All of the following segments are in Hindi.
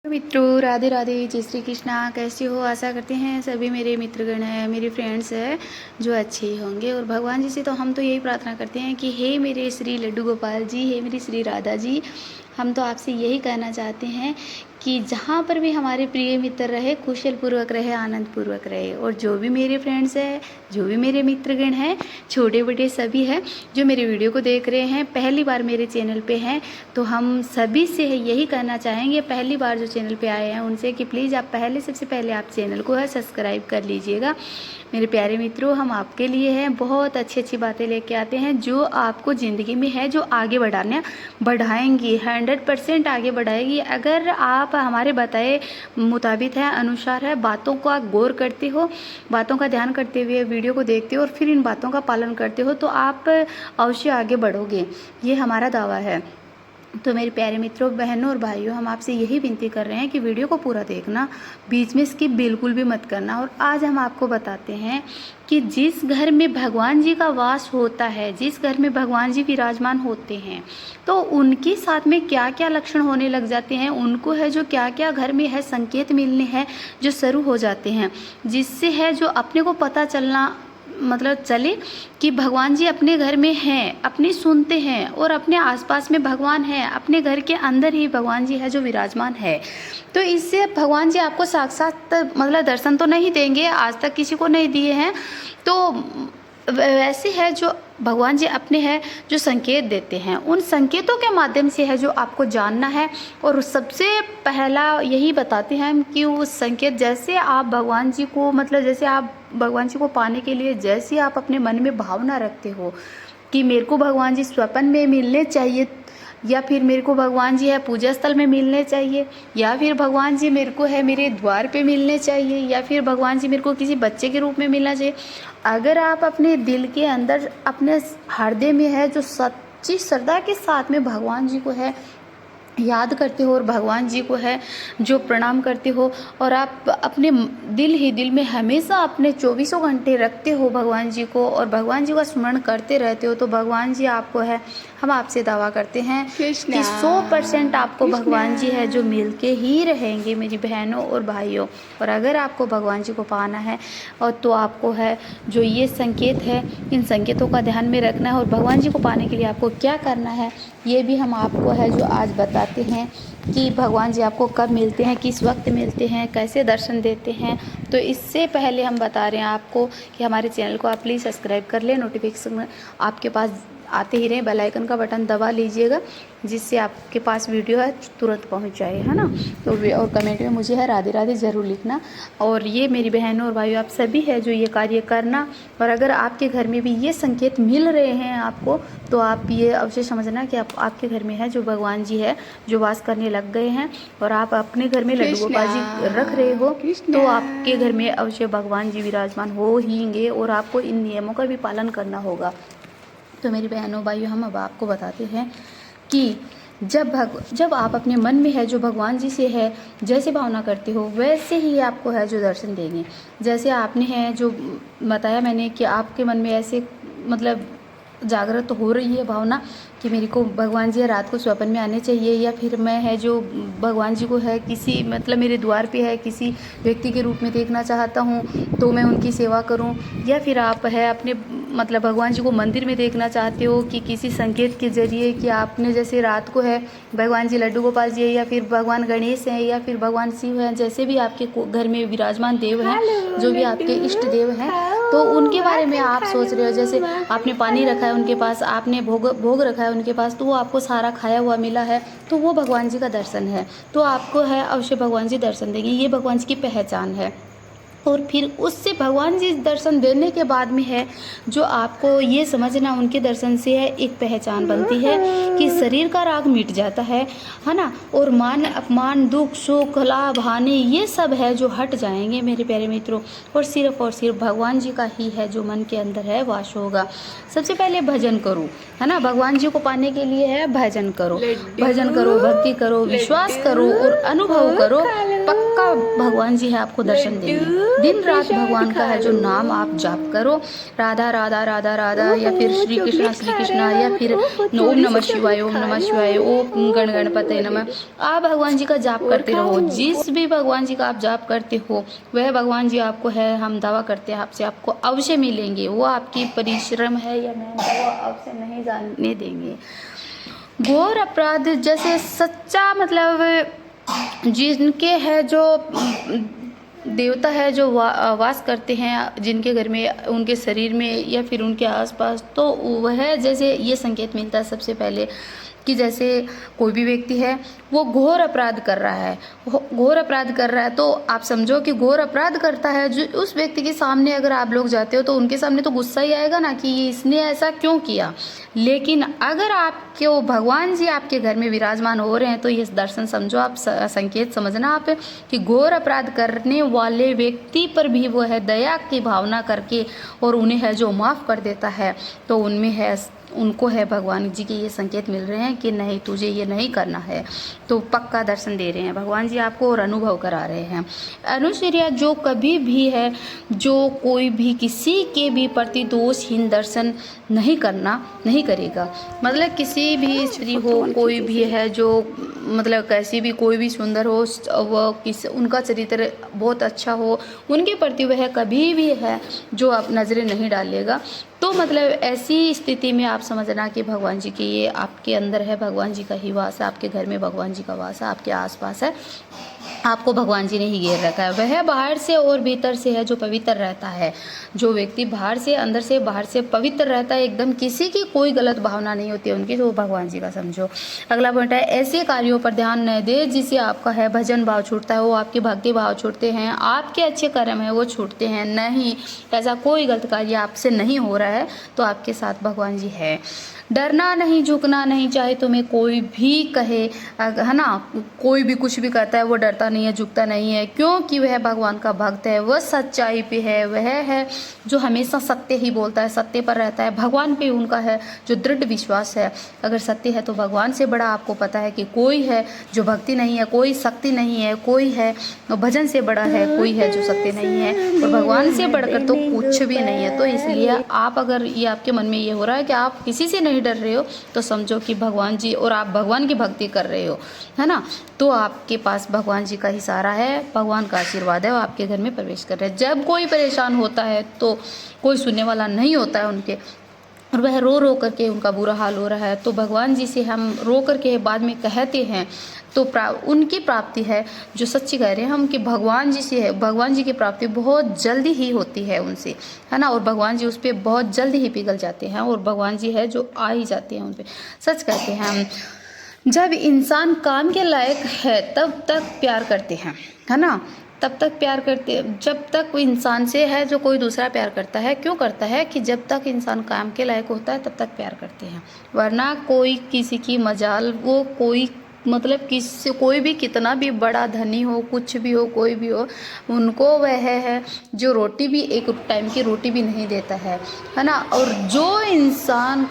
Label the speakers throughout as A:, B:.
A: मित्रों, राधे राधे, जय श्री कृष्णा। कैसे हो? आशा करते हैं सभी मेरे मित्रगण हैं, मेरे फ्रेंड्स हैं जो अच्छे ही होंगे। और भगवान जी से तो हम तो यही प्रार्थना करते हैं कि हे मेरे श्री लड्डू गोपाल जी, हे मेरी श्री राधा जी, हम तो आपसे यही कहना चाहते हैं कि जहाँ पर भी हमारे प्रिय मित्र रहे, कुशल पूर्वक रहे, आनंद पूर्वक रहे। और जो भी मेरे फ्रेंड्स हैं, जो भी मेरे मित्रगण हैं, छोटे बड़े सभी हैं जो मेरे वीडियो को देख रहे हैं, पहली बार मेरे चैनल पे हैं, तो हम सभी से यही कहना चाहेंगे, पहली बार जो चैनल पे आए हैं उनसे, कि प्लीज़ आप सबसे पहले आप चैनल को है सब्सक्राइब कर लीजिएगा। मेरे प्यारे मित्रों, हम आपके लिए हैं बहुत अच्छी अच्छी बातें लेके आते हैं जो आपको ज़िंदगी में है जो आगे बढ़ाएंगी, 100% आगे बढ़ाएगी। अगर आप हमारे बताए मुताबिक है, अनुसार है, बातों को आप गौर करते हो, बातों का ध्यान करते हुए वीडियो को देखते हो और फिर इन बातों का पालन करते हो, तो आप अवश्य आगे बढ़ोगे, ये हमारा दावा है। तो मेरे प्यारे मित्रों, बहनों और भाइयों, हम आपसे यही विनती कर रहे हैं कि वीडियो को पूरा देखना, बीच में स्किप बिल्कुल भी मत करना। और आज हम आपको बताते हैं कि जिस घर में भगवान जी का वास होता है, जिस घर में भगवान जी विराजमान होते हैं, तो उनके साथ में क्या क्या लक्षण होने लग जाते हैं, उनको है जो क्या क्या घर में है संकेत मिलने हैं जो शुरू हो जाते हैं, जिससे है जो अपने को पता चलना मतलब चले कि भगवान जी अपने घर में हैं, अपने सुनते हैं और अपने आसपास में भगवान है, अपने घर के अंदर ही भगवान जी है जो विराजमान है। तो इससे भगवान जी आपको साक्षात मतलब दर्शन तो नहीं देंगे, आज तक किसी को नहीं दिए हैं, तो वैसे है जो भगवान जी अपने हैं जो संकेत देते हैं, उन संकेतों के माध्यम से है जो आपको जानना है। और सबसे पहला यही बताते हैं कि वो संकेत, जैसे आप भगवान जी को मतलब जैसे आप भगवान जी को पाने के लिए जैसे आप अपने मन में भावना रखते हो कि मेरे को भगवान जी स्वप्न में मिलने चाहिए, या फिर मेरे को भगवान जी है पूजा स्थल में मिलने चाहिए, या फिर भगवान जी मेरे को है मेरे द्वार पे मिलने चाहिए, या फिर भगवान जी मेरे को किसी बच्चे के रूप में मिलना चाहिए। अगर आप अपने दिल के अंदर, अपने हृदय में है जो सच्ची श्रद्धा के साथ में भगवान जी को है याद करते हो और भगवान जी को है जो प्रणाम करते हो, और आप अपने दिल ही दिल में हमेशा अपने 24 घंटे रखते हो भगवान जी को और भगवान जी का स्मरण करते रहते हो, तो भगवान जी आपको है, हम आपसे दावा करते हैं कि 100% आपको भगवान जी है जो मिलके ही रहेंगे मेरी बहनों और भाइयों। और अगर आपको भगवान जी को पाना है और तो आपको है जो ये संकेत है, इन संकेतों का ध्यान में रखना है। और भगवान जी को पाने के लिए आपको क्या करना है ये भी हम आपको है जो आज बताते हैं कि भगवान जी आपको कब मिलते हैं, किस वक्त मिलते हैं, कैसे दर्शन देते हैं। तो इससे पहले हम बता रहे हैं आपको कि हमारे चैनल को आप प्लीज़ सब्सक्राइब कर लें, नोटिफिकेशन आपके पास आते ही रहे, बेल आइकन का बटन दबा लीजिएगा जिससे आपके पास वीडियो है तुरंत पहुंच जाए, है ना। तो और कमेंट में मुझे है राधे राधे ज़रूर लिखना। और ये मेरी बहनों और भाइयों, आप सभी है जो ये कार्य करना। और अगर आपके घर में भी ये संकेत मिल रहे हैं आपको, तो आप ये अवश्य समझना कि आपके घर में है जो भगवान जी है जो वास करने लग गए हैं, और आप अपने घर में लड्डू गोपाल जी रख रहे हो, तो आपके घर में अवश्य भगवान जी विराजमान हो हींगे। और आपको इन नियमों का भी पालन करना होगा। तो मेरी बहनों भाइयों, हम अब आपको बताते हैं कि जब आप अपने मन में है जो भगवान जी से है जैसे भावना करते हो, वैसे ही आपको है जो दर्शन देंगे। जैसे आपने है जो बताया मैंने कि आपके मन में ऐसे मतलब जागृत हो रही है भावना कि मेरे को भगवान जी रात को स्वप्न में आने चाहिए, या फिर मैं है जो भगवान जी को है किसी मतलब मेरे द्वार पे है किसी व्यक्ति के रूप में देखना चाहता हूँ, तो मैं उनकी सेवा करूँ। या फिर आप है अपने मतलब भगवान जी को मंदिर में देखना चाहते हो कि किसी संकेत के जरिए कि आपने जैसे रात को है भगवान जी लड्डू गोपाल जी है, या फिर भगवान गणेश हैं, या फिर भगवान शिव हैं, जैसे भी आपके घर में विराजमान देव हैं, जो भी आपके इष्ट देव हैं, तो उनके बारे में आप सोच रहे हो। जैसे आपने पानी रखा है उनके पास, आपने भोग रखा है उनके पास, तो वो आपको सारा खाया हुआ मिला है, तो वो भगवान जी का दर्शन है। तो आपको है अवश्य भगवान जी दर्शन देंगे, ये भगवान जी की पहचान है। और फिर उससे भगवान जी दर्शन देने के बाद में है जो आपको ये समझना, उनके दर्शन से है एक पहचान बनती है कि शरीर का राग मिट जाता है ना। और मान अपमान, दुख, सुख, लाभ, हानि, ये सब है जो हट जाएंगे मेरे प्यारे मित्रों। और सिर्फ भगवान जी का ही है जो मन के अंदर है वास होगा। सबसे पहले भजन करो, है ना। भगवान जी को पाने के लिए है भजन करो, भक्ति करो, विश्वास करो और अनुभव करो। पक्का भगवान जी है आपको दर्शन देंगे। दिन रात भगवान का है जो नाम आप जाप करो, राधा राधा राधा राधा, या फिर श्री कृष्णा, या फिर ओम नमः शिवाय, ओम नमः शिवाय, ओम गण गणपते नमः। आप भगवान जी का जाप करते रहो। जिस भी भगवान जी का आप जाप करते हो वह भगवान जी आपको है, हम दावा करते हैं आपसे, आपको अवश्य मिलेंगे। वो आपकी परिश्रम है या मेहनत है वो अवश्य नहीं जाने देंगे। घोर अपराध जैसे सच्चा मतलब जिनके है जो देवता है जो वास करते हैं जिनके घर में, उनके शरीर में या फिर उनके आसपास, तो वह जैसे ये संकेत मिलता है सबसे पहले कि जैसे कोई भी व्यक्ति है वो घोर अपराध कर रहा है, घोर अपराध कर रहा है, तो आप समझो कि घोर अपराध करता है। जो उस व्यक्ति के सामने अगर आप लोग जाते हो तो उनके सामने तो गुस्सा ही आएगा ना कि ये इसने ऐसा क्यों किया। लेकिन अगर आपके वो भगवान जी आपके घर में विराजमान हो रहे हैं तो ये दर्शन समझो आप, संकेत समझना आप कि घोर अपराध करने वाले व्यक्ति पर भी वो है दया की भावना करके और उन्हें है जो माफ़ कर देता है, तो उनमें है, उनको है भगवान जी के ये संकेत मिल रहे हैं कि नहीं तुझे ये नहीं करना है, तो पक्का दर्शन दे रहे हैं भगवान जी आपको और अनुभव करा रहे हैं। अनुसूया जो कभी भी है जो कोई भी किसी के भी प्रति दोषहीन दर्शन नहीं करेगा। मतलब किसी भी स्त्री हो, कोई भी है जो मतलब कैसी भी, कोई भी सुंदर हो, वह उनका चरित्र बहुत अच्छा हो, उनके प्रति वह कभी भी है जो आप नज़रें नहीं डालेगा। तो मतलब ऐसी स्थिति में आप समझना कि भगवान जी की ये आपके अंदर है, भगवान जी का ही वास है, आपके घर में भगवान जी का वास है, आपके आसपास है, आपको भगवान जी ने ही घेर रखा है। वह बाहर से और भीतर से है जो पवित्र रहता है। जो व्यक्ति बाहर से, अंदर से, बाहर से पवित्र रहता है, एकदम किसी की कोई गलत भावना नहीं होती है उनकी, तो भगवान जी का समझो। अगला पॉइंट है ऐसे कार्यों पर ध्यान न दे जिससे आपका है भजन भाव छूटता है, वो आपके भक्ति भाव छूटते हैं, आपके अच्छे कर्म है वो छूटते हैं। नहीं, ऐसा कोई गलत कार्य आपसे नहीं हो रहा है तो आपके साथ भगवान जी है। डरना नहीं, झुकना नहीं, चाहे तुम्हें कोई भी कहे, है ना, कोई भी कुछ भी कहता है वो डरता नहीं है, झुकता नहीं है, क्योंकि वह भगवान का भक्त है, वह सच्चाई पे है, वह है जो हमेशा सत्य ही बोलता है, सत्य पर रहता है, भगवान पे उनका है जो दृढ़ विश्वास है। अगर सत्य है तो भगवान से बड़ा आपको पता है कि कोई है जो भक्ति नहीं है, कोई शक्ति नहीं है, कोई है भजन से बड़ा है, कोई है जो सत्य नहीं है, और भगवान से बढ़कर तो कुछ भी नहीं है। तो इसलिए आप, अगर ये आपके मन में ये हो रहा है कि आप किसी से नहीं डर रहे हो तो समझो कि भगवान जी और आप भगवान की भक्ति कर रहे हो, है ना, तो आपके पास भगवान जी का ही सहारा है, भगवान का आशीर्वाद है, वो आपके घर में प्रवेश कर रहे हैं। जब कोई परेशान होता है तो कोई सुनने वाला नहीं होता है उनके, और वह रो रो करके उनका बुरा हाल हो रहा है, तो भगवान जी से हम रो करके बाद में कहते हैं तो उनकी प्राप्ति है, जो सच्ची कह रहे हैं हम कि भगवान जी से है, भगवान जी की प्राप्ति बहुत जल्दी ही होती है उनसे, है ना, और भगवान जी उस पर बहुत जल्दी ही पिघल जाते हैं और भगवान जी है जो आ ही जाते हैं उन पर। सच कहते हैं हम, जब इंसान काम के लायक है तब तक प्यार करते हैं, है ना, तब तक प्यार करते, जब तक कोई इंसान से है जो कोई दूसरा प्यार करता है, क्यों करता है कि जब तक इंसान काम के लायक होता है तब तक प्यार करते हैं, वरना कोई किसी की मजाल, वो कोई मतलब किसी, कोई भी कितना भी बड़ा धनी हो, कुछ भी हो, कोई भी हो, उनको वह है जो रोटी भी, एक टाइम की रोटी भी नहीं देता है ना। और जो इंसान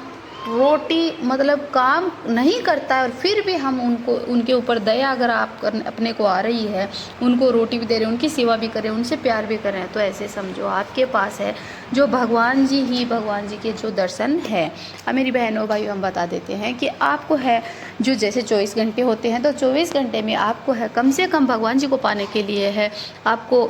A: रोटी मतलब काम नहीं करता है और फिर भी हम उनको, उनके ऊपर दया अगर आप अपने को आ रही है, उनको रोटी भी दे रहे हैं, उनकी सेवा भी करें, उनसे प्यार भी करें, तो ऐसे समझो आपके पास है जो भगवान जी ही, भगवान जी के जो दर्शन है। अब मेरी बहनों भाइयों हम बता देते हैं कि आपको है जो जैसे 24 घंटे होते हैं तो 24 घंटे में आपको है कम से कम भगवान जी को पाने के लिए है, आपको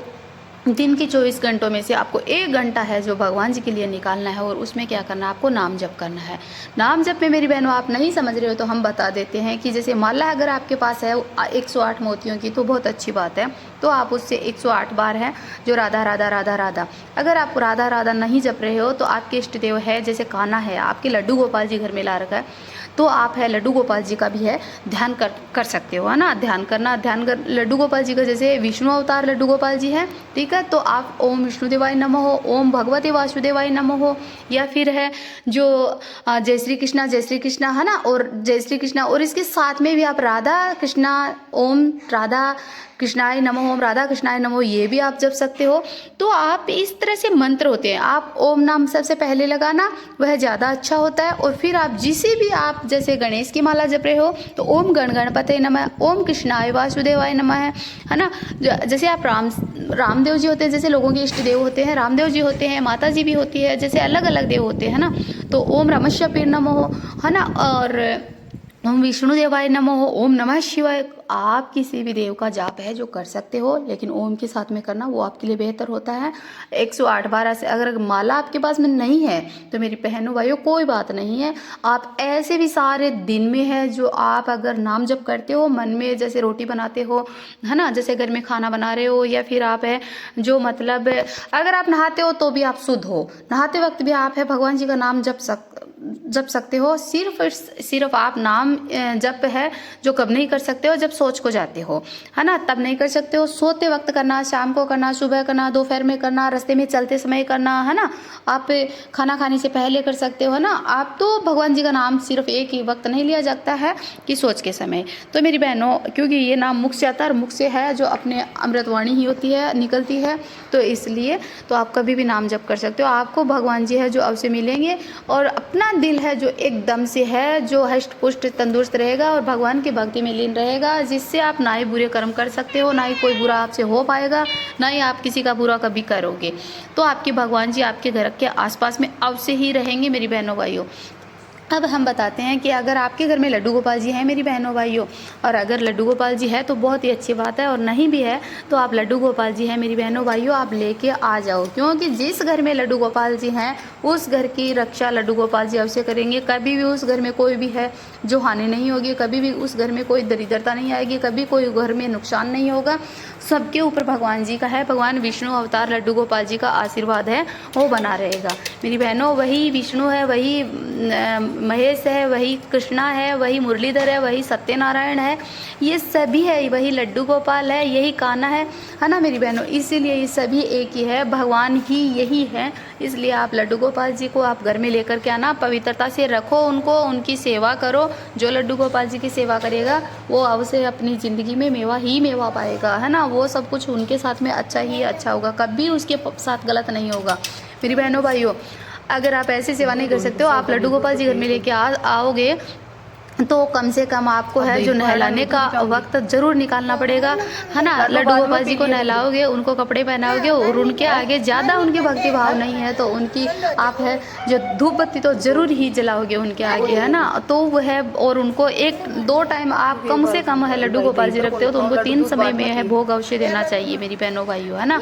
A: दिन के 24 घंटों में से आपको 1 घंटा है जो भगवान जी के लिए निकालना है, और उसमें क्या करना है, आपको नाम जप करना है। नाम जप में मेरी बहनों आप नहीं समझ रहे हो तो हम बता देते हैं कि जैसे माला अगर आपके पास है 108 मोतियों की तो बहुत अच्छी बात है, तो आप उससे 108 बार है जो राधा राधा राधा राधा। अगर आप राधा राधा नहीं जप रहे हो तो आपके इष्ट देव है, जैसे कान्हा है, आपके लड्डू गोपाल जी घर में ला रखा है, तो आप है लड्डू गोपाल जी का भी है ध्यान कर सकते हो, है ना, ध्यान करना, लड्डू गोपाल जी का जैसे विष्णु अवतार लड्डू गोपाल जी है, ठीक है, तो आप ओम विष्णुदेवाय नमः, ओम भगवते वासुदेवाय नमः, या फिर है जो जय श्री कृष्णा, है ना, और जय श्री कृष्णा, और इसके साथ में भी आप राधा कृष्णा, ओम राधा कृष्णाय नमः, ओम राधा कृष्णाय नमः, ये भी आप जप सकते हो। तो आप इस तरह से मंत्र होते हैं, आप ओम नाम सबसे पहले लगाना, वह ज़्यादा अच्छा होता है, और फिर आप जिसे भी आप आप जैसे गणेश की माला जप रहे हो तो ओम गण गणपते नमः, ओम कृष्णाय वासुदेवाय नमः है ना। जैसे आप रामदेव जी होते हैं, जैसे लोगों के इष्ट देव होते हैं, रामदेव जी होते हैं, माता जी भी होती है, जैसे अलग अलग देव होते हैं ना। तो ओम रमस्य पीर नमः है ना, और ओम विष्णु देवाय नमः, ओम नमः शिवाय। आप किसी भी देव का जाप है जो कर सकते हो, लेकिन ओम के साथ में करना वो आपके लिए बेहतर होता है। 108 बार ऐसे। अगर माला आपके पास में नहीं है तो मेरी बहनों भाइयों कोई बात नहीं है, आप ऐसे भी सारे दिन में है जो आप अगर नाम जप करते हो मन में, जैसे रोटी बनाते हो है ना, जैसे घर में खाना बना रहे हो, या फिर आप है जो मतलब अगर आप नहाते हो तो भी आप शुद्ध हो, नहाते वक्त भी आप है भगवान जी का नाम जप सकते हो। सिर्फ आप नाम जप है जो कब नहीं कर सकते हो, जब सोच को जाते हो है ना, तब नहीं कर सकते हो। सोते वक्त करना, शाम को करना, सुबह करना, दोपहर में करना, रास्ते में चलते समय करना है ना, आप खाना खाने से पहले कर सकते हो ना। आप तो भगवान जी का नाम सिर्फ एक ही वक्त नहीं लिया जाता है कि सोच के समय। तो मेरी बहनों, क्योंकि ये नाम मुख से आता है और मुख से है जो अपने अमृतवाणी ही होती है, निकलती है, तो इसलिए तो आप कभी भी नाम जप कर सकते हो। आपको भगवान जी है जो अवश्य मिलेंगे, और अपना दिल है जो एकदम से है जो हष्ट पुष्ट तंदुरुस्त रहेगा और भगवान की भक्ति में लीन रहेगा, जिससे आप ना ही बुरे कर्म कर सकते हो, ना ही कोई बुरा आपसे हो पाएगा, ना ही आप किसी का बुरा कभी करोगे। तो आपके भगवान जी आपके घर के आसपास में अवश्य ही रहेंगे मेरी बहनों भाइयों। अब हम बताते हैं कि अगर आपके घर में लड्डू गोपाल जी हैं मेरी बहनों भाइयों, और अगर लड्डू गोपाल जी है तो बहुत ही अच्छी बात है, और नहीं भी है तो आप लड्डू गोपाल जी हैं मेरी बहनों भाइयों, आप लेके आ जाओ, क्योंकि जिस घर में लड्डू गोपाल जी हैं उस घर की रक्षा लड्डू गोपाल जी अवश्य करेंगे। कभी भी उस घर में कोई भी है जो हानि नहीं होगी, कभी भी उस घर में कोई दरिद्रता नहीं आएगी, कभी कोई घर में नुकसान नहीं होगा। सबके ऊपर भगवान जी का है, भगवान विष्णु अवतार लड्डू गोपाल जी का आशीर्वाद है वो बना रहेगा मेरी बहनों। वही विष्णु है, वही महेश है, वही कृष्णा है, वही मुरलीधर है, वही सत्यनारायण है, ये सभी है, वही लड्डू गोपाल है, यही कान्हा है ना मेरी बहनों। इसीलिए ये सभी एक ही है, भगवान ही यही है। इसलिए आप लड्डू गोपाल जी को आप घर में लेकर के आना, पवित्रता से रखो उनको, उनकी सेवा करो। जो लड्डू गोपाल जी की सेवा करेगा वो अवश्य अपनी ज़िंदगी में मेवा ही मेवा पाएगा है ना। वो सब कुछ उनके साथ में अच्छा ही अच्छा होगा, कभी उसके साथ गलत नहीं होगा मेरी बहनों भाइयों। अगर आप ऐसी सेवा नहीं कर सकते हो, आप लड्डू गोपाल जी घर में लेके आओगे तो कम से कम आपको है जो नहलाने का वक्त जरूर निकालना पड़ेगा है ना। लड्डू गोपाल जी को नहलाओगे, उनको कपड़े पहनाओगे, और उनके आगे ज़्यादा उनके भक्ति भाव नहीं है तो उनकी आप है जो धूप बत्ती तो जरूर ही जलाओगे उनके आगे है ना। तो वो है, और उनको 1-2 टाइम आप कम से कम है लड्डू गोपाल जी रखते हो तो उनको 3 समय में है भोग अवश्य देना चाहिए मेरी बहनों भाइयों है ना।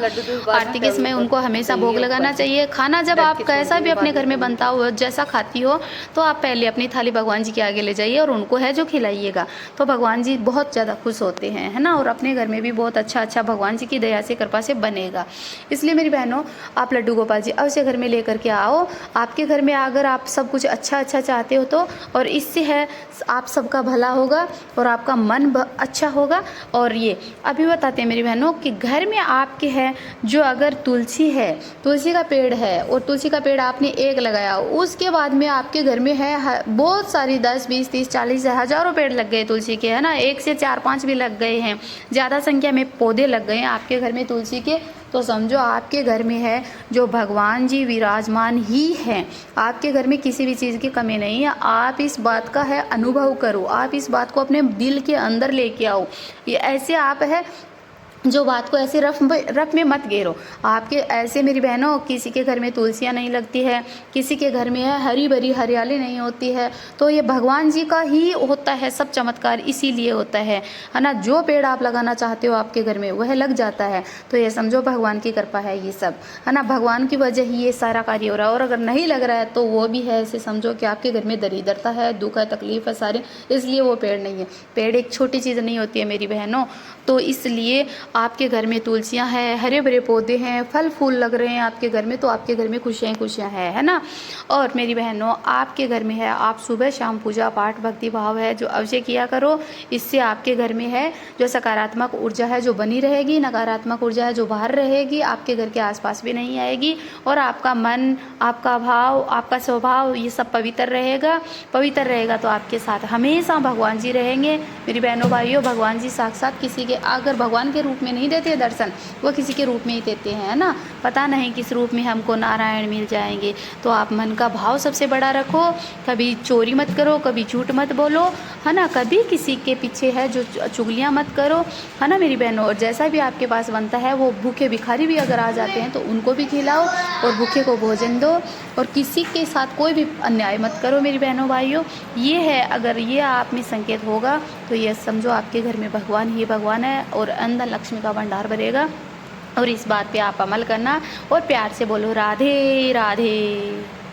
A: आरती के समय उनको हमेशा भोग लगाना चाहिए। खाना जब आप कैसा भी अपने घर में बनता हो, जैसा खाती हो, तो आप पहले अपनी थाली भगवान जी के आगे ले जाइए और उनको है जो खिलाइएगा, तो भगवान जी बहुत ज़्यादा खुश होते हैं है ना। और अपने घर में भी बहुत अच्छा भगवान जी की दया से कृपा से बनेगा। इसलिए मेरी बहनों, आप लड्डू गोपाल जी अवश्य घर में लेकर के आओ। आपके घर में अगर आप सब कुछ अच्छा चाहते हो तो, और इससे है आप सबका भला होगा और आपका मन अच्छा होगा। और ये अभी बताते हैं मेरी बहनों कि घर में आपके है जो अगर तुलसी है, तुलसी का पेड़ है, और तुलसी का पेड़ आपने एक लगाया, उसके बाद में आपके घर में है बहुत सारी 10, 20, 30, 40 हज़ारों पेड़ लग गए तुलसी के है ना। 1 से 4-5 भी लग गए हैं, ज़्यादा संख्या में पौधे लग गए हैं आपके घर में तुलसी के, तो समझो आपके घर में है जो भगवान जी विराजमान ही हैं। आपके घर में किसी भी चीज़ की कमी नहीं है। आप इस बात का है अनुभव करो, आप इस बात को अपने दिल के अंदर लेके आओ। ये ऐसे आप है जो बात को ऐसे रफ में मत घेरो। आपके ऐसे मेरी बहनों, किसी के घर में तुलसियाँ नहीं लगती है, किसी के घर में है हरी भरी हरियाली नहीं होती है, तो ये भगवान जी का ही होता है सब चमत्कार, इसीलिए होता है ना। जो पेड़ आप लगाना चाहते हो आपके घर में वह लग जाता है, तो ये समझो भगवान की कृपा है ये सब है ना। भगवान की वजह ही ये सारा कार्य हो रहा है। और अगर नहीं लग रहा है तो वो भी है, ऐसे समझो कि आपके घर में दरिद्रता है, दुख है, तकलीफ है सारे, इसलिए वो पेड़ नहीं है। पेड़ एक छोटी चीज़ नहीं होती है मेरी बहनों। तो इसलिए आपके घर में तुलसियाँ हैं, हरे भरे पौधे हैं, फल फूल लग रहे हैं आपके घर में, तो आपके घर में खुशियाँ है ना। और मेरी बहनों, आपके घर में है आप सुबह शाम पूजा पाठ भक्ति भाव है जो अवश्य किया करो। इससे आपके घर में है जो सकारात्मक ऊर्जा है जो बनी रहेगी, नकारात्मक ऊर्जा है जो बाहर रहेगी आपके घर के आसपास भी नहीं आएगी, और आपका मन, आपका भाव, आपका स्वभाव ये सब पवित्र रहेगा। पवित्र रहेगा तो आपके साथ हमेशा भगवान जी रहेंगे मेरी बहनों भाइयों। भगवान जी साक्षात किसी के अगर भगवान के रूप में नहीं देते दर्शन, वो किसी के रूप में ही देते हैं, है ना। पता नहीं किस रूप में हमको नारायण मिल जाएंगे। तो आप मन का भाव सबसे बड़ा रखो, कभी चोरी मत करो, कभी झूठ मत बोलो, है ना, कभी किसी के पीछे है जो चुगलियाँ मत करो, है ना मेरी बहनों। और जैसा भी आपके पास बनता है, वो भूखे भिखारी भी अगर आ जाते हैं तो उनको भी खिलाओ और भूखे को भोजन दो, और किसी के साथ कोई भी अन्याय मत करो मेरी बहनों भाइयों। ये है, अगर ये आप में संकेत होगा तो ये समझो आपके घर में भगवान ही भगवान है और अंदर लक्ष्मी का भंडार भरेगा। और इस बात पे आप अमल करना और प्यार से बोलो राधे राधे।